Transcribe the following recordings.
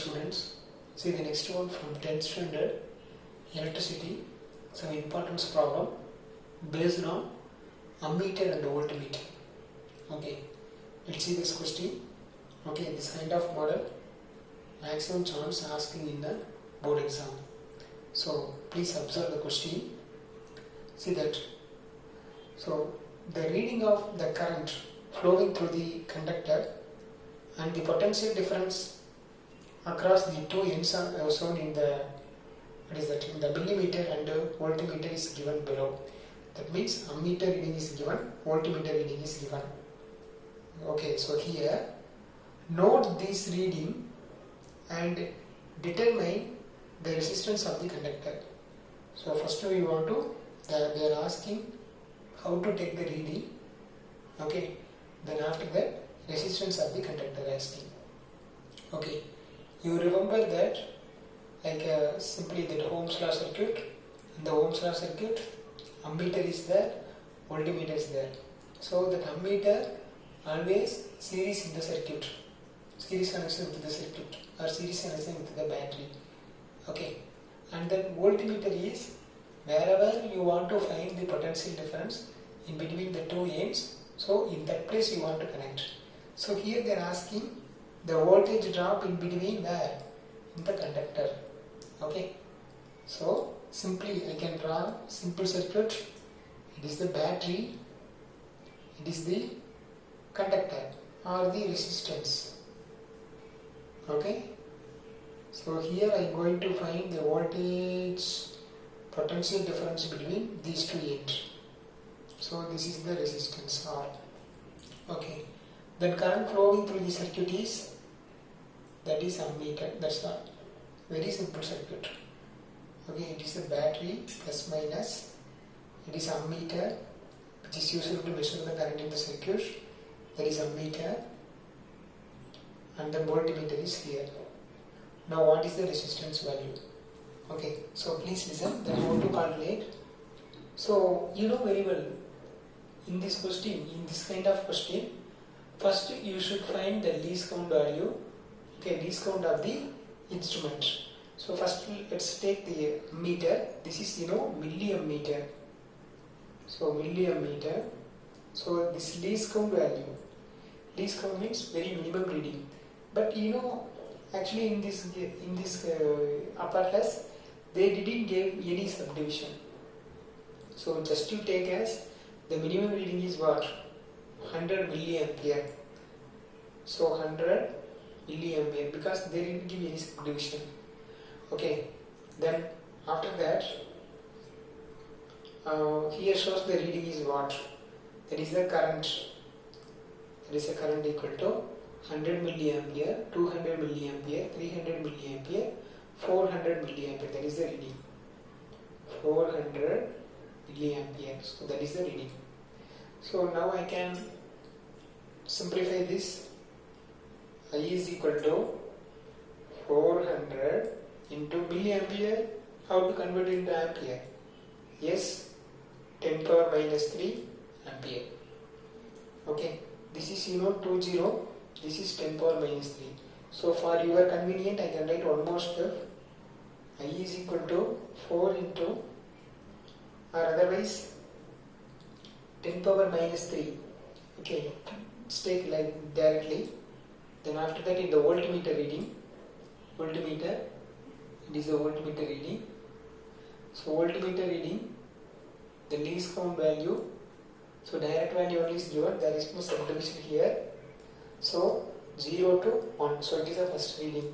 students, see the next one from 10th standard, electricity, some importance problem based on ammeter and voltmeter. Okay, let's see this question. Okay, this kind of model, maximum chance asking in the board exam. So please observe the question. See that. So the reading of the current flowing through the conductor and the potential difference across the two ends are shown in the in the millimeter and voltmeter is given below. That means ammeter reading is given, voltmeter reading is given. Okay, so here note this reading and determine the resistance of the conductor. So first we want to, they are asking how to take the reading. Okay, then after that resistance of the conductor asking. Okay, you remember that simply that Ohm's law circuit. In the Ohm's law circuit, ammeter is there, voltmeter is there. So that ammeter always series in the circuit, series connection with the circuit or series connection with the battery. Okay, and then voltmeter is wherever you want to find the potential difference in between the two ends. So in that place you want to connect. So here they are asking the voltage drop in between where? In the conductor. Okay, so simply I can draw simple circuit. It is the battery, it is the conductor or the resistance. Okay, so here I am going to find the voltage potential difference between these two ends. So this is the resistance R. Okay, then current flowing through the circuit is, that is ammeter. That's all. Very simple circuit. Okay, it is a battery plus minus. It is ammeter, which is used to measure the current in the circuit. That is ammeter, and the voltmeter is here. Now what is the resistance value? Okay, so please listen. Then how to calculate. So you know very well, in this question, in this kind of question, first you should find the least count value. Okay, least count of the instrument. So first let's take the meter. This is milliammeter. So milliammeter. So this least count value. Least count means very minimum reading. But actually in this upper class they didn't give any subdivision. So just you take as the minimum reading is what? 100 milliampere. So 100 milliampere because they didn't give any subdivision. Okay, then after that here shows the reading is what? That is the current. That is the current equal to 100 milliampere, 200 milliampere, 300 milliampere, 400 milliampere. That is the reading. 400 milliampere. So that is the reading. So now I can simplify this. I is equal to 400 into milliampere. How to convert it into ampere? Yes, 10 power minus 3 ampere. Okay, this is 20. This is 10 power minus 3. So for your convenience, I can write one more step. I is equal to 4 into, or otherwise 10 power minus 3. Okay, let's take like directly. Then after that in the voltmeter reading, voltmeter, it is the voltmeter reading. So voltmeter reading, the least count value. So direct value only is given. There is no subdivision here. So 0 to 1. So it is the first reading.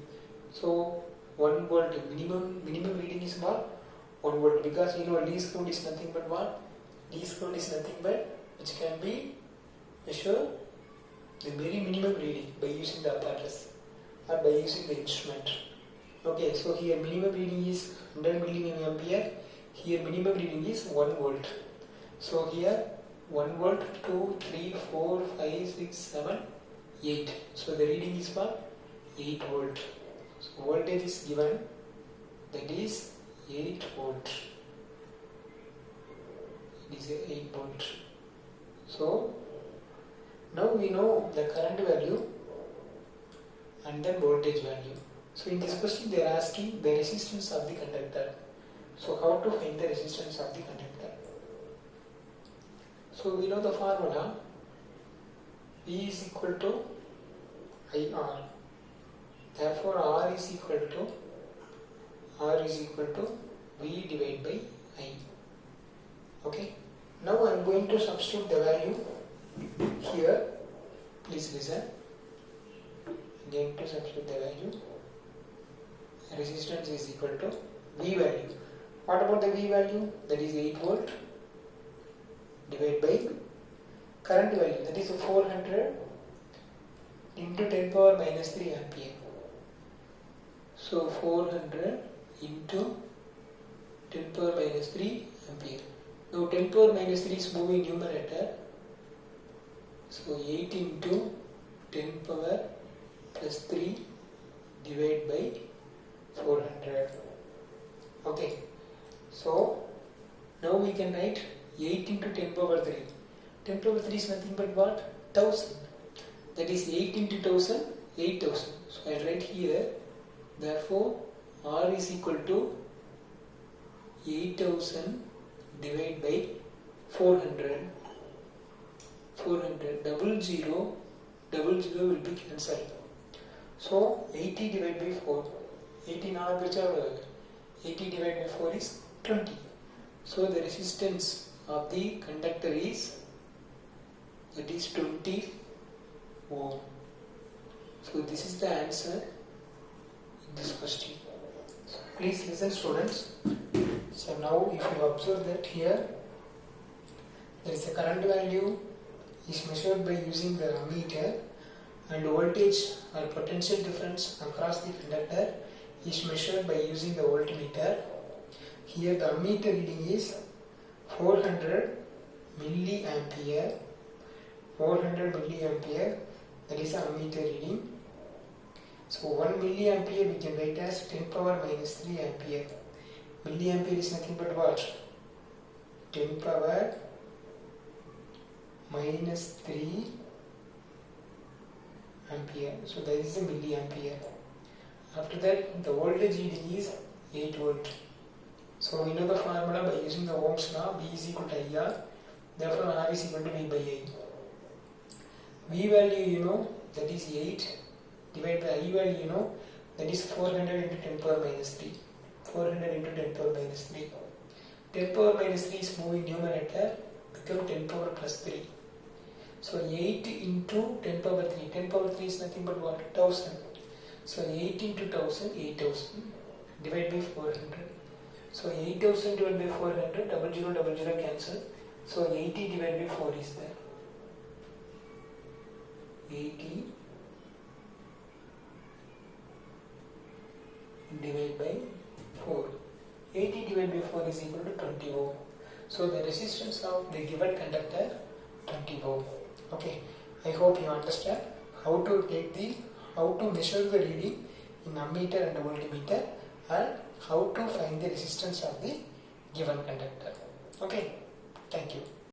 So 1 volt minimum reading is what? 1 volt, because least count is nothing but what? Least count is nothing but which can be measured the very minimum reading by using the apparatus or by using the instrument. Okay, so here minimum reading is 100 milliampere. Here minimum reading is 1 volt. So here 1 volt, 2, 3, 4, 5, 6, 7, 8. So the reading is what? 8 volt. So voltage is given, that is 8 volt. It is 8 volt. So now we know the current value and then voltage value. So in this question they are asking the resistance of the conductor. So how to find the resistance of the conductor? So we know the formula, V is equal to IR. Therefore R is equal to V divided by I. Okay. Now I am going to substitute the value here. Please listen. I am going to substitute the value. Resistance is equal to V value. What about the V value? That is 8 volt divided by current value, that is 400 into 10 power minus 3 ampere. So 400 into 10 power minus 3 ampere. Now 10 power minus 3 is moving numerator. So 8 into 10 power plus 3 divided by 400. Okay. So now we can write 8 into 10 power 3. 10 power 3 is nothing but what? 1000. That is 8 into 1000, 8000. So I write here, therefore R is equal to 8000 divided by 400. 400, double zero will be cancelled. So 80 divided by 4. 80 divided by 4 is 20. So the resistance of the conductor is, that is 20 ohm. So this is the answer in this question. So please listen, students. So now if you observe that here there is a current value is measured by using the ammeter, and voltage or potential difference across the conductor is measured by using the voltmeter. Here the ammeter reading is 400 milliampere. 400 milliampere, that is the ammeter reading. So 1 milliampere we can write as 10 power minus 3 ampere. Milliampere is nothing but what? 10 power minus 3 ampere. So that is the milliampere. After that the voltage reading is 8 volt. So we know the formula by using the Ohm's law, V is equal to IR. Therefore R is equal to V by I. V value you know, that is 8 divided by I value you know, that is 400 into 10 power minus 3. 400 into 10 power minus 3. 10 power minus 3 is moving numerator, become 10 power plus 3. So 8 into 10 power 3. 10 power 3 is nothing but what? 1000. So 8 into 1000, 8000 divided by 400. So 8000 divided by 400, double zero cancel. So 80 divided by 4 is there. 80 divided by 4. 80 divided by 4 is equal to 20 ohm. So the resistance of the given conductor 20 ohm. Okay. I hope you understand how to measure the reading in ammeter and voltmeter, and how to find the resistance of the given conductor. Okay. Thank you.